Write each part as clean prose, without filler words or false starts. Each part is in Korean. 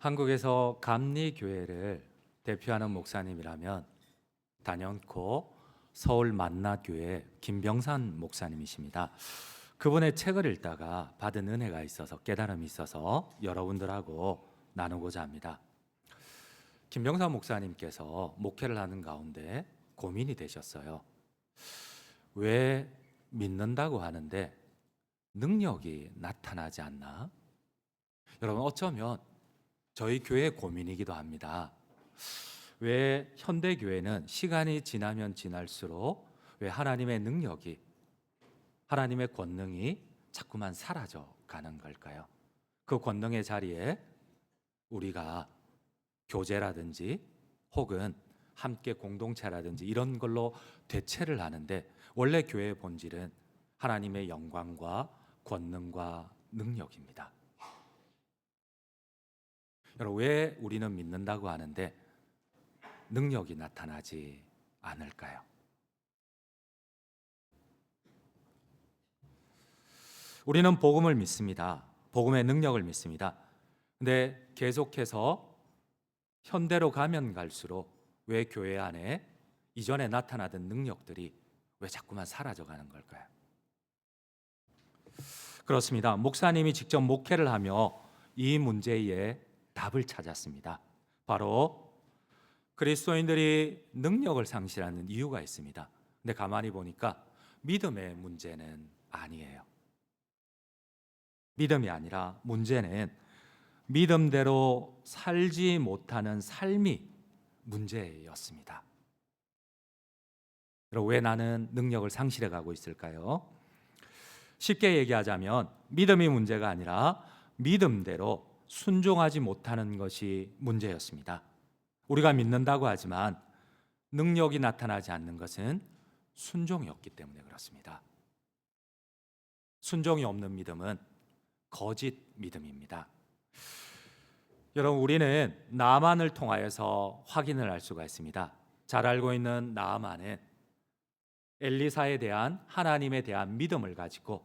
한국에서 감리교회를 대표하는 목사님이라면 단연코 서울 만나교회 김병산 목사님이십니다. 그분의 책을 읽다가 받은 은혜가 있어서, 깨달음이 있어서 여러분들하고 나누고자 합니다. 김병산 목사님께서 목회를 하는 가운데 고민이 되셨어요. 왜 믿는다고 하는데 능력이 나타나지 않나? 여러분, 어쩌면 저희 교회의 고민이기도 합니다. 왜 현대교회는 시간이 지나면 지날수록 왜 하나님의 능력이, 하나님의 권능이 자꾸만 사라져 가는 걸까요? 그 권능의 자리에 우리가 교제라든지 혹은 함께 공동체라든지 이런 걸로 대체를 하는데, 원래 교회의 본질은 하나님의 영광과 권능과 능력입니다. 여러분, 왜 우리는 믿는다고 하는데 능력이 나타나지 않을까요? 우리는 복음을 믿습니다. 복음의 능력을 믿습니다. 근데 계속해서 현대로 가면 갈수록 왜 교회 안에 이전에 나타나던 능력들이 왜 자꾸만 사라져가는 걸까요? 그렇습니다. 목사님이 직접 목회를 하며 이 문제에 답을 찾았습니다. 바로 그리스도인들이 능력을 상실하는 이유가 있습니다. 근데 가만히 보니까 믿음의 문제는 아니에요. 믿음이 아니라 문제는 믿음대로 살지 못하는 삶이 문제였습니다. 그럼 왜 나는 능력을 상실해 가고 있을까요? 쉽게 얘기하자면 믿음이 문제가 아니라 믿음대로 순종하지 못하는 것이 문제였습니다. 우리가 믿는다고 하지만 능력이 나타나지 않는 것은 순종이 없기 때문에 그렇습니다. 순종이 없는 믿음은 거짓 믿음입니다. 여러분, 우리는 나만을 통하여서 확인을 할 수가 있습니다. 잘 알고 있는 나만은 엘리사에 대한, 하나님에 대한 믿음을 가지고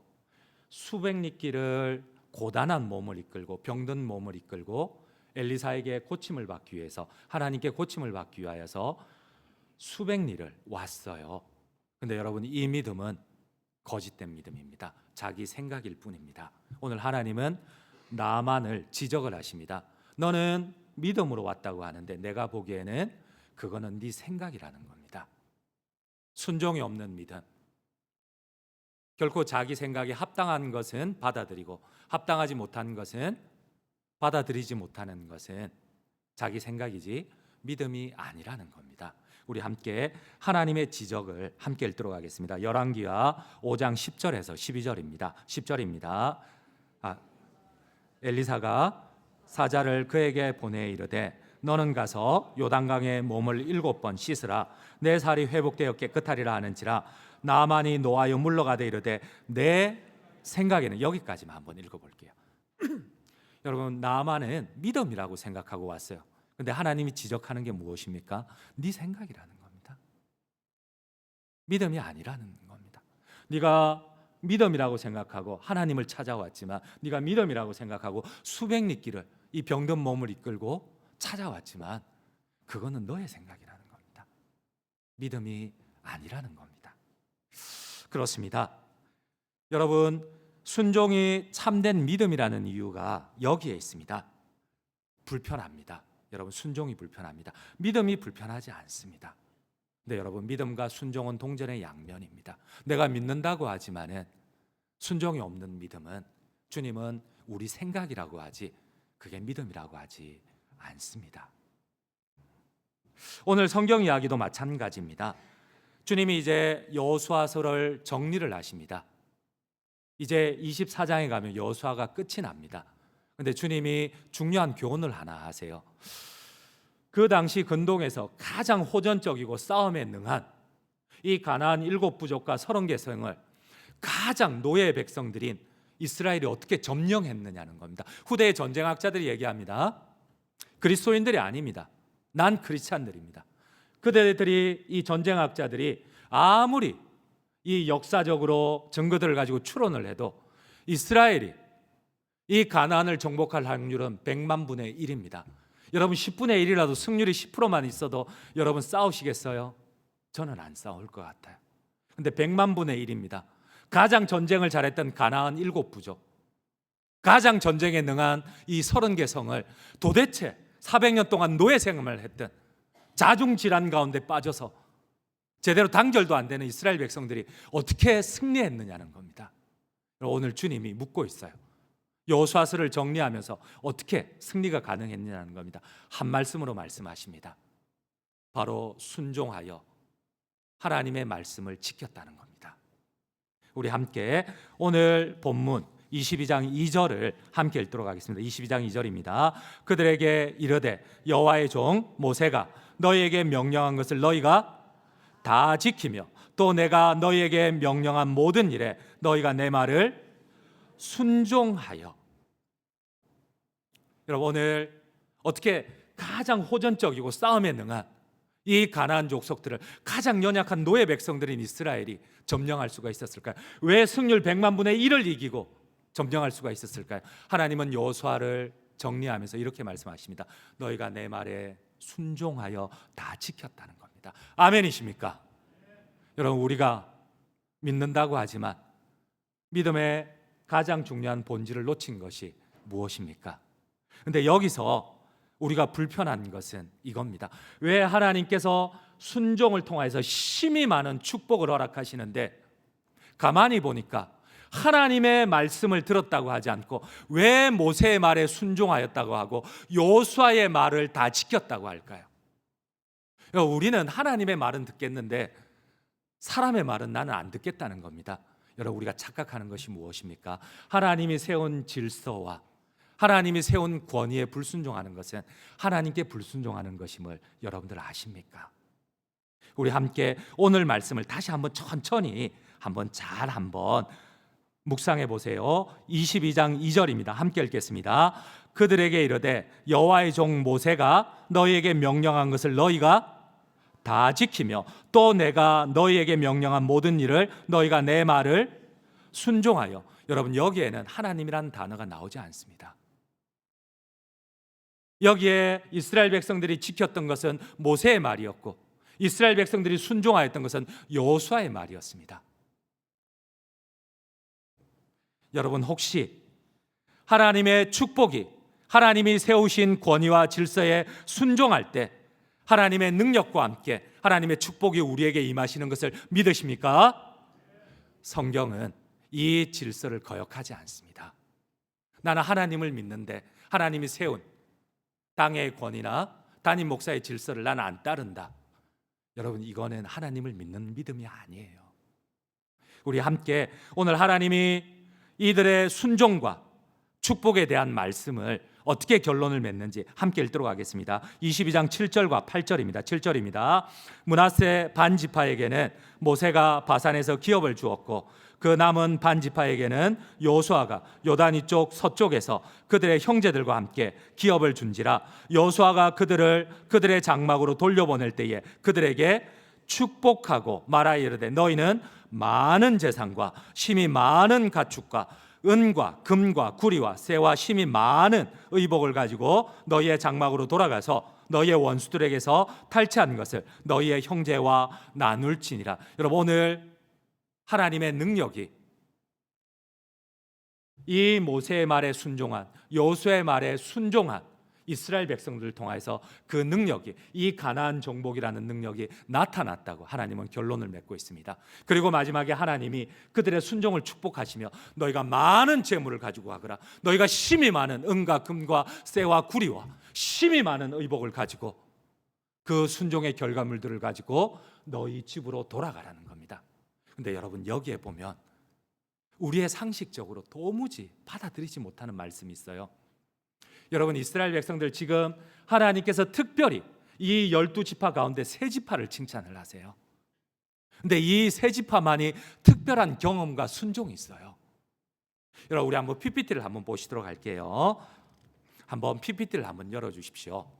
수백 리길을 고단한 몸을 이끌고, 병든 몸을 이끌고 엘리사에게 고침을 받기 위해서, 하나님께 고침을 받기 위하여서 수백 리를 왔어요. 근데 여러분, 이 믿음은 거짓된 믿음입니다. 자기 생각일 뿐입니다. 오늘 하나님은 나만을 지적을 하십니다. 너는 믿음으로 왔다고 하는데 내가 보기에는 그거는 네 생각이라는 겁니다. 순종이 없는 믿음, 결코 자기 생각에 합당한 것은 받아들이고 합당하지 못한 것은 받아들이지 못하는 것은 자기 생각이지 믿음이 아니라는 겁니다. 우리 함께 하나님의 지적을 함께 읽도록 하겠습니다. 열왕기하 5장 10절에서 12절입니다. 10절입니다. 엘리사가 사자를 그에게 보내 이르되 너는 가서 요단강에 몸을 7번 씻으라. 내 살이 회복되어 깨끗하리라 하는지라. 나만이 노하여 물러가되 이르되 내 생각에는, 여기까지만 한번 읽어볼게요. 여러분, 나만은 믿음이라고 생각하고 왔어요. 근데 하나님이 지적하는 게 무엇입니까? 네 생각이라는 겁니다. 믿음이 아니라는 겁니다. 네가 믿음이라고 생각하고 하나님을 찾아왔지만, 네가 믿음이라고 생각하고 수백 리길을 이 병든 몸을 이끌고 찾아왔지만 그거는 너의 생각이라는 겁니다. 믿음이 아니라는 겁니다. 그렇습니다. 여러분, 순종이 참된 믿음이라는 이유가 여기에 있습니다. 불편합니다. 여러분, 순종이 불편합니다. 믿음이 불편하지 않습니다. 근데 여러분, 믿음과 순종은 동전의 양면입니다. 내가 믿는다고 하지만은 순종이 없는 믿음은, 주님은 우리 생각이라고 하지 그게 믿음이라고 하지 않습니다. 오늘 성경 이야기도 마찬가지입니다. 주님이 이제 여호수아서를 정리를 하십니다. 이제 24장에 가면 여호수아가 끝이 납니다. 근데 주님이 중요한 교훈을 하나 하세요. 그 당시 근동에서 가장 호전적이고 싸움에 능한 이 가나안 7부족과 30개 성을 가장 노예 백성들인 이스라엘이 어떻게 점령했느냐는 겁니다. 후대의 전쟁학자들이 얘기합니다. 그리스도인들이 아닙니다. 난 크리스찬들입니다. 그들이, 이 전쟁학자들이 아무리 이 역사적으로 증거들을 가지고 추론을 해도 이스라엘이 이 가나안을 정복할 확률은 100만 분의 1입니다. 여러분 10분의 1이라도 승률이 10%만 있어도 여러분 싸우시겠어요? 저는 안 싸울 것 같아요. 근데 100만 분의 1입니다. 가장 전쟁을 잘했던 가나안 7부족, 가장 전쟁에 능한 이 30개 성을 도대체 400년 동안 노예 생활을 했던 자중질환 가운데 빠져서 제대로 단결도 안 되는 이스라엘 백성들이 어떻게 승리했느냐는 겁니다. 오늘 주님이 묻고 있어요. 여호수아서를 정리하면서 어떻게 승리가 가능했느냐는 겁니다. 한 말씀으로 말씀하십니다. 바로 순종하여 하나님의 말씀을 지켰다는 겁니다. 우리 함께 오늘 본문 22장 2절을 함께 읽도록 하겠습니다. 22장 2절입니다. 그들에게 이르되 여호와의 종 모세가 너희에게 명령한 것을 너희가 다 지키며 또 내가 너희에게 명령한 모든 일에 너희가 내 말을 순종하여. 여러분 오늘 어떻게 가장 호전적이고 싸움에 능한 이 가나안 족속들을 가장 연약한 노예 백성들인 이스라엘이 점령할 수가 있었을까요? 왜 승률 100만 분의 1을 이기고 점령할 수가 있었을까요? 하나님은 여호수아를 정리하면서 이렇게 말씀하십니다. 너희가 내 말에 순종하여 다 지켰다는 겁니다. 아멘이십니까? 여러분 우리가 믿는다고 하지만 믿음의 가장 중요한 본질을 놓친 것이 무엇입니까? 근데 여기서 우리가 불편한 것은 이겁니다. 왜 하나님께서 순종을 통해서 심히 많은 축복을 허락하시는데 가만히 보니까 하나님의 말씀을 들었다고 하지 않고 왜 모세의 말에 순종하였다고 하고 여호수아의 말을 다 지켰다고 할까요? 우리는 하나님의 말은 듣겠는데 사람의 말은 나는 안 듣겠다는 겁니다. 여러분 우리가 착각하는 것이 무엇입니까? 하나님이 세운 질서와 하나님이 세운 권위에 불순종하는 것은 하나님께 불순종하는 것임을 여러분들 아십니까? 우리 함께 오늘 말씀을 다시 한번 천천히 잘 묵상해 보세요. 22장 2절입니다. 함께 읽겠습니다. 그들에게 이르되 여호와의 종 모세가 너희에게 명령한 것을 너희가 다 지키며 또 내가 너희에게 명령한 모든 일을 너희가 내 말을 순종하여. 여러분 여기에는 하나님이라는 단어가 나오지 않습니다. 여기에 이스라엘 백성들이 지켰던 것은 모세의 말이었고 이스라엘 백성들이 순종하였던 것은 여호수아의 말이었습니다. 여러분 혹시 하나님의 축복이 하나님이 세우신 권위와 질서에 순종할 때 하나님의 능력과 함께 하나님의 축복이 우리에게 임하시는 것을 믿으십니까? 성경은 이 질서를 거역하지 않습니다. 나는 하나님을 믿는데 하나님이 세운 당의 권위나 담임 목사의 질서를 나는 안 따른다. 여러분 이거는 하나님을 믿는 믿음이 아니에요. 우리 함께 오늘 하나님이 이들의 순종과 축복에 대한 말씀을 어떻게 결론을 맺는지 함께 읽도록 하겠습니다. 22장 7절과 8절입니다. 7절입니다. 므낫세 반지파에게는 모세가 바산에서 기업을 주었고 그 남은 반지파에게는 여호수아가 요단 이쪽 서쪽에서 그들의 형제들과 함께 기업을 준지라. 여호수아가 그들의 장막으로 돌려보낼 때에 그들에게 축복하고 말하여 이르되 너희는 많은 재산과 심히 많은 가축과 은과 금과 구리와 새와 심히 많은 의복을 가지고 너희의 장막으로 돌아가서 너희의 원수들에게서 탈취한 것을 너희의 형제와 나눌지니라. 여러분 오늘 하나님의 능력이 이 모세의 말에 순종한 여호수아의 말에 순종한 이스라엘 백성들을 통해서 그 능력이 이 가나안 정복이라는 능력이 나타났다고 하나님은 결론을 맺고 있습니다. 그리고 마지막에 하나님이 그들의 순종을 축복하시며 너희가 많은 재물을 가지고 가거라. 너희가 심히 많은 은과 금과 쇠와 구리와 심히 많은 의복을 가지고 그 순종의 결과물들을 가지고 너희 집으로 돌아가라는 겁니다. 근데 여러분 여기에 보면 우리의 상식적으로 도무지 받아들이지 못하는 말씀이 있어요. 여러분 이스라엘 백성들 지금 하나님께서 특별히 이 12지파 가운데 세 지파를 칭찬을 하세요. 근데 이 세 지파만이 특별한 경험과 순종이 있어요. 여러분 우리 한번 PPT를 한번 보시도록 할게요. 한번 PPT를 한번 열어주십시오.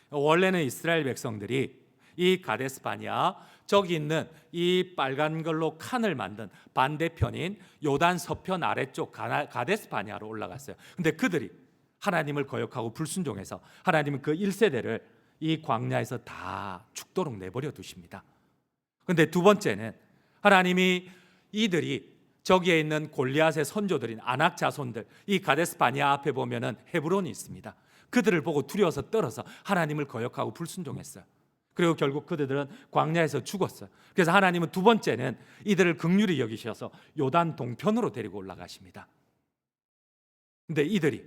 원래는 이스라엘 백성들이 이 가데스 바네아, 저기 있는 이 빨간 걸로 칸을 만든 반대편인 요단 서편 아래쪽 가데스 바네아로 올라갔어요. 근데 그들이 하나님을 거역하고 불순종해서 하나님은 그 1세대를 이 광야에서 다 죽도록 내버려 두십니다. 근데 두 번째는 하나님이 이들이 저기에 있는 골리앗의 선조들인 아낙 자손들, 이 가데스 바네아 앞에 보면은 헤브론이 있습니다. 그들을 보고 두려워서 떨어서 하나님을 거역하고 불순종했어요. 그리고 결국 그들은 광야에서 죽었어요. 그래서 하나님은 두 번째는 이들을 긍휼히 여기셔서 요단 동편으로 데리고 올라가십니다. 근데 이들이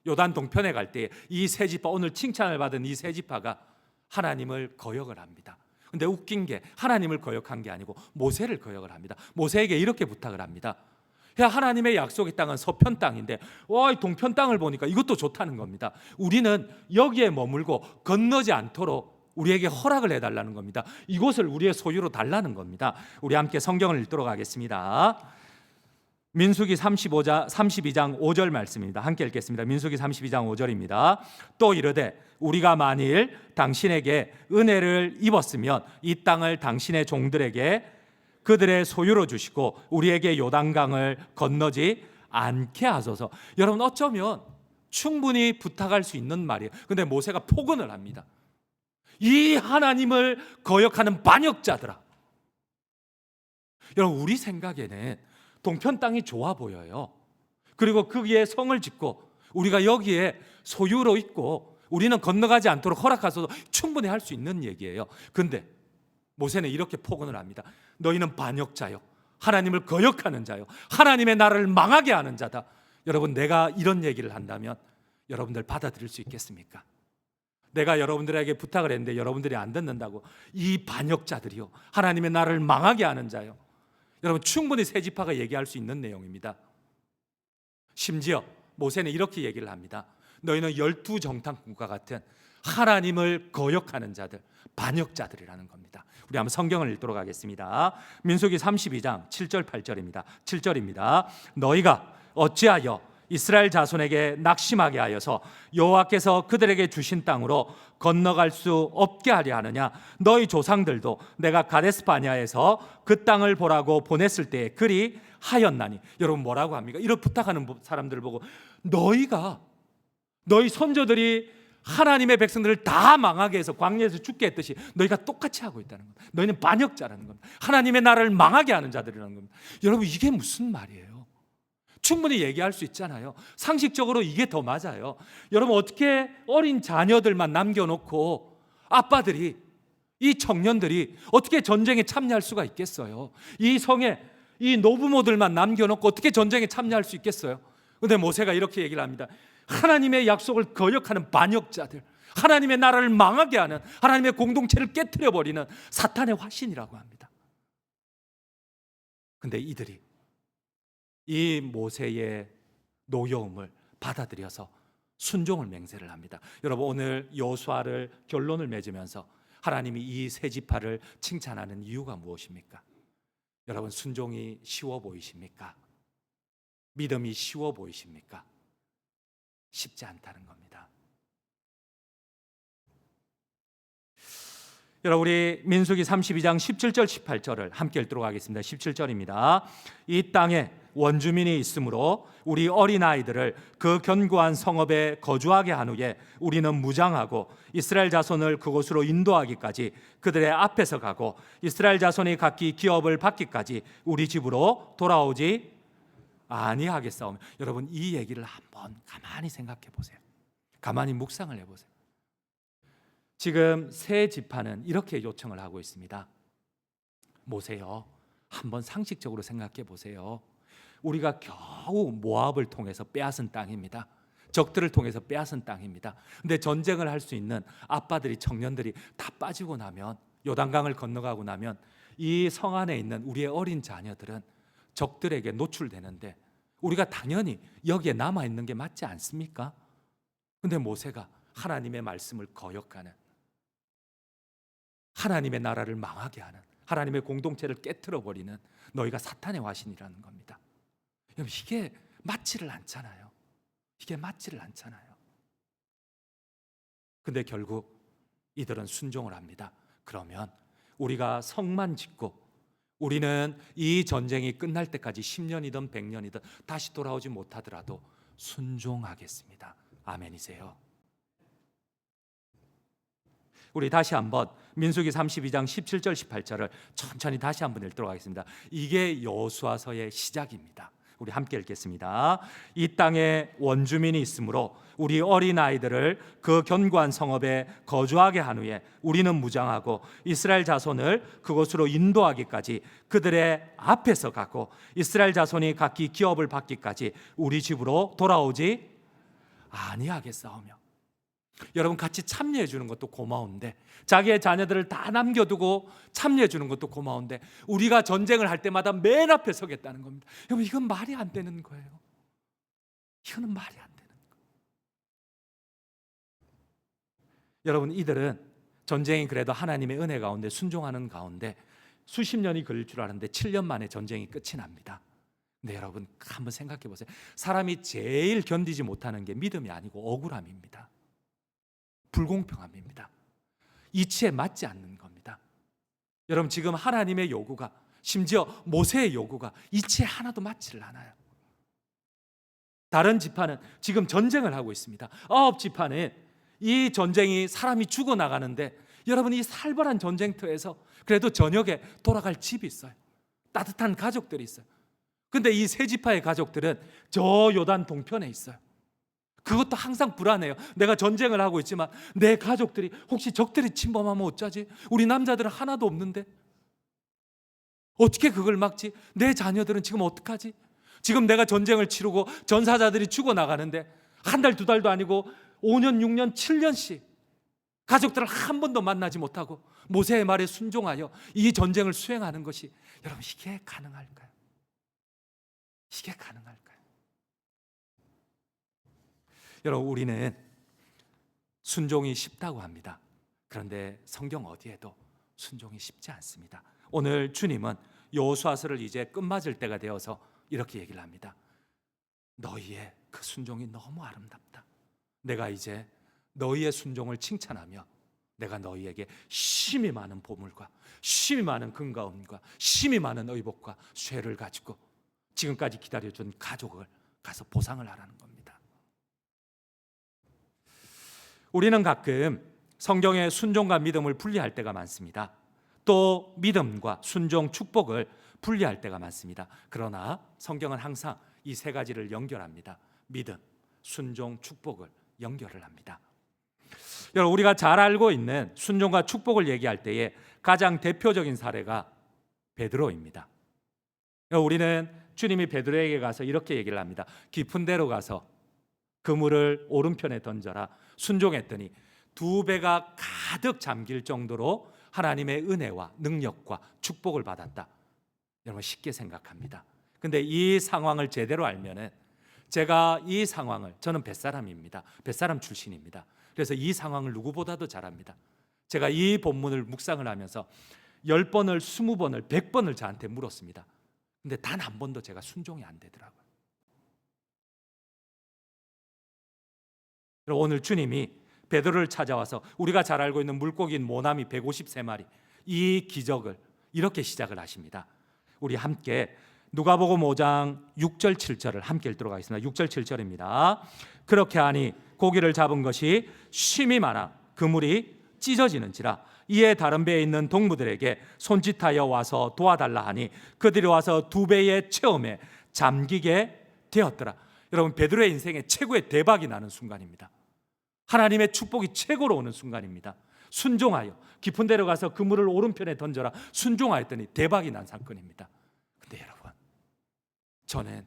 요단 동편에 갈 때 이 세 지파, 오늘 칭찬을 받은 이 세 지파가 하나님을 거역을 합니다. 근데 웃긴 게 하나님을 거역한 게 아니고 모세를 거역을 합니다. 모세에게 이렇게 부탁을 합니다. 야, 하나님의 약속의 땅은 서편 땅인데 이 동편 땅을 보니까 이것도 좋다는 겁니다. 우리는 여기에 머물고 건너지 않도록 우리에게 허락을 해달라는 겁니다. 이곳을 우리의 소유로 달라는 겁니다. 우리 함께 성경을 읽도록 하겠습니다. 민수기 32장 5절 말씀입니다. 함께 읽겠습니다. 민수기 32장 5절입니다. 또 이르되 우리가 만일 당신에게 은혜를 입었으면 이 땅을 당신의 종들에게 그들의 소유로 주시고 우리에게 요단강을 건너지 않게 하소서. 여러분, 어쩌면 충분히 부탁할 수 있는 말이에요. 근데 모세가 포근을 합니다. 이 하나님을 거역하는 반역자들아. 여러분, 우리 생각에는 동편 땅이 좋아 보여요. 그리고 거기에 성을 짓고 우리가 여기에 소유로 있고 우리는 건너가지 않도록 허락하셔서 충분히 할 수 있는 얘기예요. 근데 모세는 이렇게 포근을 합니다. 너희는 반역자요, 하나님을 거역하는 자요, 하나님의 나라를 망하게 하는 자다. 여러분, 내가 이런 얘기를 한다면 여러분들 받아들일 수 있겠습니까? 내가 여러분들에게 부탁을 했는데 여러분들이 안 듣는다고, 이 반역자들이요, 하나님의 나라를 망하게 하는 자요. 여러분, 충분히 세 지파가 얘기할 수 있는 내용입니다. 심지어 모세는 이렇게 얘기를 합니다. 너희는 12정탐꾼과 같은 하나님을 거역하는 자들, 반역자들이라는 겁니다. 우리 한번 성경을 읽도록 하겠습니다. 민수기 32장 7절 8절입니다. 7절입니다. 너희가 어찌하여 이스라엘 자손에게 낙심하게 하여서 여호와께서 그들에게 주신 땅으로 건너갈 수 없게 하려 하느냐? 너희 조상들도 내가 가데스 바네아에서 그 땅을 보라고 보냈을 때에 그리 하였나니. 여러분, 뭐라고 합니까? 이런 부탁하는 사람들을 보고 너희 선조들이 하나님의 백성들을 다 망하게 해서 광야에서 죽게 했듯이 너희가 똑같이 하고 있다는 겁니다. 너희는 반역자라는 겁니다. 하나님의 나라를 망하게 하는 자들이라는 겁니다. 여러분, 이게 무슨 말이에요? 충분히 얘기할 수 있잖아요. 상식적으로 이게 더 맞아요. 여러분, 어떻게 어린 자녀들만 남겨놓고 아빠들이, 이 청년들이 어떻게 전쟁에 참여할 수가 있겠어요? 이 성에 이 노부모들만 남겨놓고 어떻게 전쟁에 참여할 수 있겠어요? 그런데 모세가 이렇게 얘기를 합니다. 하나님의 약속을 거역하는 반역자들, 하나님의 나라를 망하게 하는, 하나님의 공동체를 깨트려버리는 사탄의 화신이라고 합니다. 그런데 이들이 이 모세의 노여움을 받아들여서 순종을 맹세를 합니다. 여러분, 오늘 여호수아를 결론을 맺으면서 하나님이 이 세 지파를 칭찬하는 이유가 무엇입니까? 여러분, 순종이 쉬워 보이십니까? 믿음이 쉬워 보이십니까? 쉽지 않다는 겁니다. 여러분, 우리 민수기 32장 17절 18절을 함께 읽도록 하겠습니다. 17절입니다. 이 땅에 원주민이 있으므로 우리 어린아이들을 그 견고한 성읍에 거주하게 한 후에 우리는 무장하고 이스라엘 자손을 그곳으로 인도하기까지 그들의 앞에서 가고 이스라엘 자손이 각기 기업을 받기까지 우리 집으로 돌아오지 아니하겠사오며. 여러분, 이 얘기를 한번 가만히 생각해 보세요. 가만히 묵상을 해보세요. 지금 세 지파는 이렇게 요청을 하고 있습니다. 모세요, 한번 상식적으로 생각해 보세요. 우리가 겨우 모압을 통해서 빼앗은 땅입니다. 적들을 통해서 빼앗은 땅입니다. 근데 전쟁을 할 수 있는 아빠들이, 청년들이 다 빠지고 나면, 요단강을 건너가고 나면 이 성 안에 있는 우리의 어린 자녀들은 적들에게 노출되는데 우리가 당연히 여기에 남아있는 게 맞지 않습니까? 근데 모세가 하나님의 말씀을 거역하는, 하나님의 나라를 망하게 하는, 하나님의 공동체를 깨트려버리는 너희가 사탄의 화신이라는 겁니다. 여러분, 이게 맞지를 않잖아요. 이게 맞지를 않잖아요. 근데 결국 이들은 순종을 합니다. 그러면 우리가 성만 짓고 우리는 이 전쟁이 끝날 때까지 10년이든 100년이든 다시 돌아오지 못하더라도 순종하겠습니다. 아멘이세요. 우리 다시 한번 민수기 32장 17절 18절을 천천히 다시 한번 읽도록 하겠습니다. 이게 여호수아서의 시작입니다. 우리 함께 읽겠습니다. 이 땅에 원주민이 있으므로 우리 어린아이들을 그 견고한 성읍에 거주하게 한 후에 우리는 무장하고 이스라엘 자손을 그곳으로 인도하기까지 그들의 앞에서 가고 이스라엘 자손이 각기 기업을 받기까지 우리 집으로 돌아오지 아니하겠사오며. 여러분, 같이 참여해 주는 것도 고마운데, 자기의 자녀들을 다 남겨두고 참여해 주는 것도 고마운데, 우리가 전쟁을 할 때마다 맨 앞에 서겠다는 겁니다. 여러분, 이건 말이 안 되는 거예요. 이거는 말이 안 되는 거예요. 여러분, 이들은 전쟁이 그래도 하나님의 은혜 가운데 순종하는 가운데 수십 년이 걸릴 줄 알았는데 7년 만에 전쟁이 끝이 납니다. 근데 여러분, 한번 생각해 보세요. 사람이 제일 견디지 못하는 게 믿음이 아니고 억울함입니다. 불공평함입니다. 이치에 맞지 않는 겁니다. 여러분, 지금 하나님의 요구가, 심지어 모세의 요구가 이치에 하나도 맞지를 않아요. 다른 지파는 지금 전쟁을 하고 있습니다. 9지파는 이 전쟁이 사람이 죽어나가는데, 여러분, 이 살벌한 전쟁터에서 그래도 저녁에 돌아갈 집이 있어요. 따뜻한 가족들이 있어요. 근데 이 세 지파의 가족들은 저 요단 동편에 있어요. 그것도 항상 불안해요. 내가 전쟁을 하고 있지만 내 가족들이 혹시 적들이 침범하면 어쩌지? 우리 남자들은 하나도 없는데 어떻게 그걸 막지? 내 자녀들은 지금 어떡하지? 지금 내가 전쟁을 치르고 전사자들이 죽어나가는데 한 달, 두 달도 아니고 5년, 6년, 7년씩 가족들을 한 번도 만나지 못하고 모세의 말에 순종하여 이 전쟁을 수행하는 것이, 여러분, 이게 가능할까요? 이게 가능할까요? 여러분, 우리는 순종이 쉽다고 합니다. 그런데 성경 어디에도 순종이 쉽지 않습니다. 오늘 주님은 여호수아서를 이제 끝맞을 때가 되어서 이렇게 얘기를 합니다. 너희의 그 순종이 너무 아름답다. 내가 이제 너희의 순종을 칭찬하며 내가 너희에게 심히 많은 보물과 심히 많은 금가움과 심히 많은 의복과 쇠를 가지고 지금까지 기다려준 가족을 가서 보상을 하라는 겁니다. 우리는 가끔 성경의 순종과 믿음을 분리할 때가 많습니다. 또 믿음과 순종, 축복을 분리할 때가 많습니다. 그러나 성경은 항상 이 세 가지를 연결합니다. 믿음, 순종, 축복을 연결을 합니다. 여러분, 우리가 잘 알고 있는 순종과 축복을 얘기할 때에 가장 대표적인 사례가 베드로입니다. 우리는 주님이 베드로에게 가서 이렇게 얘기를 합니다. 깊은 데로 가서 그물을 오른편에 던져라. 순종했더니 2배가 가득 잠길 정도로 하나님의 은혜와 능력과 축복을 받았다. 여러분, 쉽게 생각합니다. 근데 이 상황을 제대로 알면은, 제가 이 상황을, 저는 뱃사람입니다. 뱃사람 출신입니다. 그래서 이 상황을 누구보다도 잘 압니다. 제가 이 본문을 묵상을 하면서 10번을, 20번을, 100번을 저한테 물었습니다. 근데 단 한 번도 제가 순종이 안 되더라고요. 오늘 주님이 베드로를 찾아와서 우리가 잘 알고 있는 물고기인 모나미 153마리, 이 기적을 이렇게 시작을 하십니다. 우리 함께 누가복음 5장 6절 7절을 함께 읽도록 하겠습니다. 6절 7절입니다. 그렇게 하니 고기를 잡은 것이 심히 많아 그물이 찢어지는지라 이에 다른 배에 있는 동무들에게 손짓하여 와서 도와달라 하니 그들이 와서 2배의 체험에 잠기게 되었더라. 여러분, 베드로의 인생에 최고의 대박이 나는 순간입니다. 하나님의 축복이 최고로 오는 순간입니다. 순종하여 깊은 데로 가서 그물을 오른편에 던져라. 순종하였더니 대박이 난 사건입니다. 근데 여러분, 저는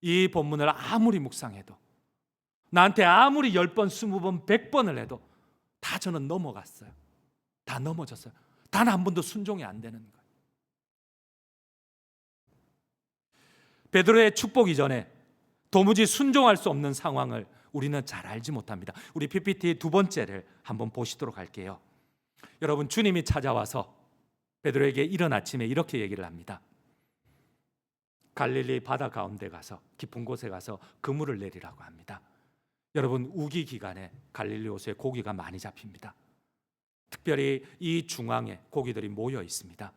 이 본문을 아무리 묵상해도, 나한테 아무리 10번, 20번, 100번을 해도 다 저는 넘어갔어요. 다 넘어졌어요. 단 한 번도 순종이 안 되는 거예요. 베드로의 축복 이전에 도무지 순종할 수 없는 상황을 우리는 잘 알지 못합니다. 우리 PPT 두 번째를 한번 보시도록 할게요. 여러분, 주님이 찾아와서 베드로에게 이른 아침에 이렇게 얘기를 합니다. 갈릴리 바다 가운데 가서, 깊은 곳에 가서 그물을 내리라고 합니다. 여러분, 우기 기간에 갈릴리 호수에 고기가 많이 잡힙니다. 특별히 이 중앙에 고기들이 모여 있습니다.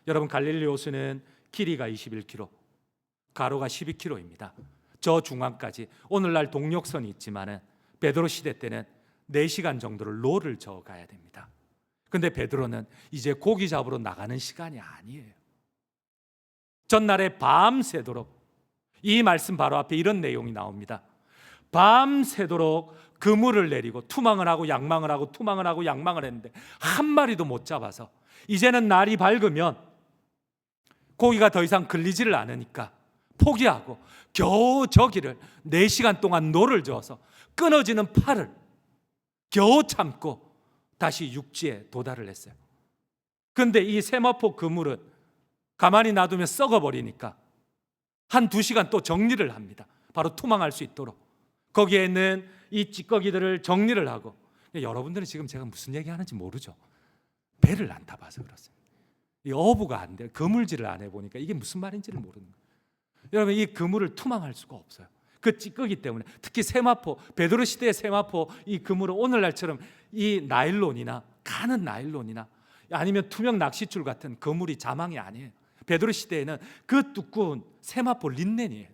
여러분, 갈릴리 호수는 길이가 21km, 가로가 12km입니다. 저 중앙까지 오늘날 동력선이 있지만은 베드로 시대 때는 4시간 정도를 노를 저어 가야 됩니다. 근데 베드로는 이제 고기 잡으러 나가는 시간이 아니에요. 전날에 밤새도록, 이 말씀 바로 앞에 이런 내용이 나옵니다. 밤새도록 그물을 내리고 투망을 하고 양망을 하고 투망을 하고 양망을 했는데 한 마리도 못 잡아서 이제는 날이 밝으면 고기가 더 이상 걸리지를 않으니까 포기하고 겨우 저기를 4시간 동안 노를 저어서 끊어지는 팔을 겨우 참고 다시 육지에 도달을 했어요. 그런데 이 세마포 그물은 가만히 놔두면 썩어버리니까 한 2시간 또 정리를 합니다. 바로 투망할 수 있도록. 거기에 있는 이 찌꺼기들을 정리를 하고. 여러분들은 지금 제가 무슨 얘기하는지 모르죠. 배를 안 타봐서 그렇습니다. 이 어부가 안 돼요. 그물질을 안 해보니까 이게 무슨 말인지를 모르는 거예요. 여러분, 이 그물을 투망할 수가 없어요. 그 찌꺼기 때문에. 특히 세마포, 베드로 시대의 세마포 이 그물은 오늘날처럼 이 나일론이나 가는 나일론이나 아니면 투명 낚싯줄 같은 그물이 자망이 아니에요. 베드로 시대에는 그 두꺼운 세마포 린넨이에요.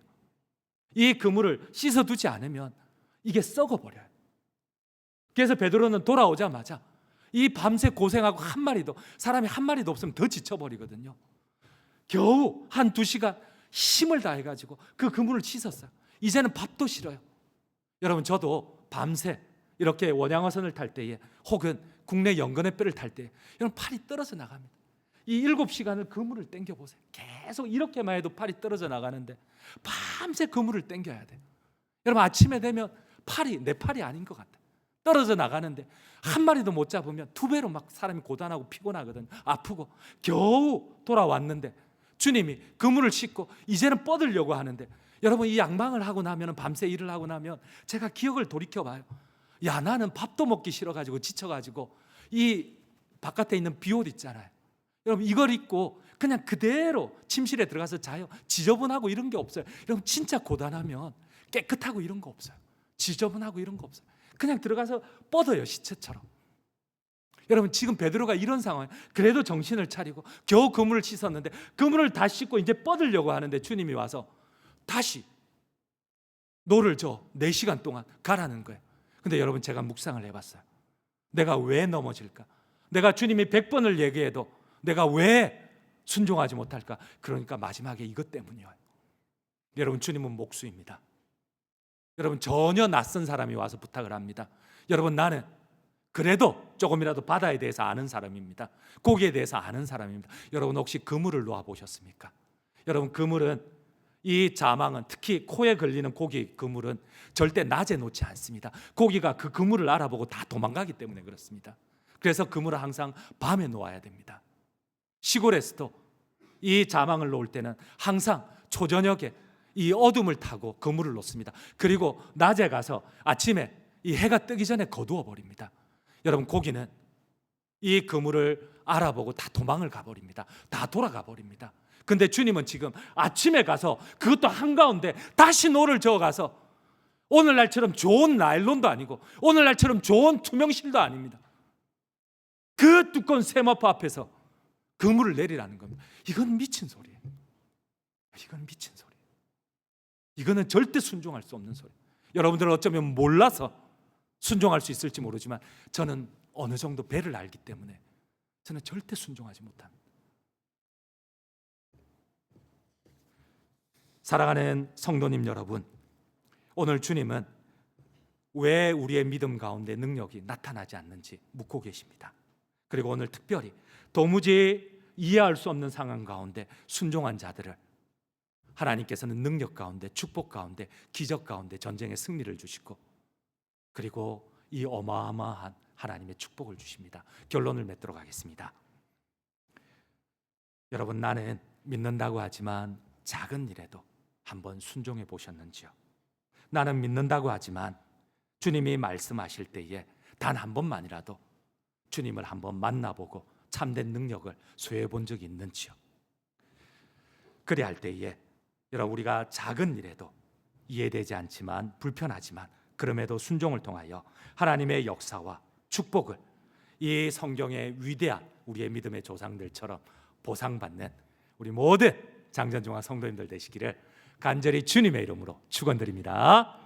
이 그물을 씻어두지 않으면 이게 썩어버려요. 그래서 베드로는 돌아오자마자 이 밤새 고생하고 사람이 한 마리도 없으면 더 지쳐버리거든요. 겨우 한 2시간 힘을 다해가지고 그 그물을 씻었어요. 이제는 밥도 싫어요. 여러분, 저도 밤새 이렇게 원양어선을 탈 때에 혹은 국내 연근의 뼈를 탈 때에 여러분, 팔이 떨어져 나갑니다. 이 7시간을 그물을 당겨보세요. 계속 이렇게만 해도 팔이 떨어져 나가는데 밤새 그물을 당겨야 돼요. 여러분, 아침에 되면 내 팔이 아닌 것 같아요. 떨어져 나가는데 한 마리도 못 잡으면 2배로 막 사람이 고단하고 피곤하거든. 아프고 겨우 돌아왔는데 주님이 그물을 씻고 이제는 뻗으려고 하는데, 여러분, 이 양망을 하고 나면, 밤새 일을 하고 나면 제가 기억을 돌이켜봐요. 야, 나는 밥도 먹기 싫어가지고 지쳐가지고 이 바깥에 있는 비옷 있잖아요. 여러분, 이걸 입고 그냥 그대로 침실에 들어가서 자요. 지저분하고 이런 게 없어요. 여러분, 진짜 고단하면 깨끗하고 이런 거 없어요. 지저분하고 이런 거 없어요. 그냥 들어가서 뻗어요, 시체처럼. 여러분, 지금 베드로가 이런 상황, 그래도 정신을 차리고 겨우 그물을 씻었는데 그물을 다 씻고 이제 뻗으려고 하는데 주님이 와서 다시 노를 저 4시간 동안 가라는 거예요. 근데 여러분, 제가 묵상을 해봤어요. 내가 왜 넘어질까? 내가 주님이 100번을 얘기해도 내가 왜 순종하지 못할까? 그러니까 마지막에 이것 때문이에요. 여러분, 주님은 목수입니다. 여러분, 전혀 낯선 사람이 와서 부탁을 합니다. 여러분, 나는 그래도 조금이라도 바다에 대해서 아는 사람입니다. 고기에 대해서 아는 사람입니다. 여러분, 혹시 그물을 놓아보셨습니까? 여러분, 그물은, 이 자망은, 특히 코에 걸리는 고기 그물은 절대 낮에 놓지 않습니다. 고기가 그 그물을 알아보고 다 도망가기 때문에 그렇습니다. 그래서 그물을 항상 밤에 놓아야 됩니다. 시골에서도 이 자망을 놓을 때는 항상 초저녁에 이 어둠을 타고 그물을 놓습니다. 그리고 낮에 가서 아침에 이 해가 뜨기 전에 거두어 버립니다. 여러분, 고기는 이 그물을 알아보고 다 도망을 가버립니다. 다 돌아가 버립니다. 근데 주님은 지금 아침에 가서, 그것도 한가운데 다시 노를 저어가서, 오늘날처럼 좋은 나일론도 아니고 오늘날처럼 좋은 투명실도 아닙니다. 그 두꺼운 세마포 앞에서 그물을 내리라는 겁니다. 이건 미친 소리예요. 이건 미친 소리예요. 이거는 절대 순종할 수 없는 소리예요. 여러분들은 어쩌면 몰라서 순종할 수 있을지 모르지만 저는 어느 정도 배를 알기 때문에 저는 절대 순종하지 못합니다. 사랑하는 성도님 여러분, 오늘 주님은 왜 우리의 믿음 가운데 능력이 나타나지 않는지 묻고 계십니다. 그리고 오늘 특별히 도무지 이해할 수 없는 상황 가운데 순종한 자들을 하나님께서는 능력 가운데, 축복 가운데, 기적 가운데 전쟁의 승리를 주시고, 그리고 이 어마어마한 하나님의 축복을 주십니다. 결론을 맺도록 하겠습니다. 여러분, 나는 믿는다고 하지만 작은 일에도 한번 순종해 보셨는지요? 나는 믿는다고 하지만 주님이 말씀하실 때에 단 한 번만이라도 주님을 한번 만나보고 참된 능력을 소유해 본 적이 있는지요? 그래야 할 때에 여러분, 우리가 작은 일에도 이해되지 않지만 불편하지만 그럼에도 순종을 통하여 하나님의 역사와 축복을 이 성경의 위대한 우리의 믿음의 조상들처럼 보상받는 우리 모든 장전중앙 성도님들 되시기를 간절히 주님의 이름으로 축원드립니다.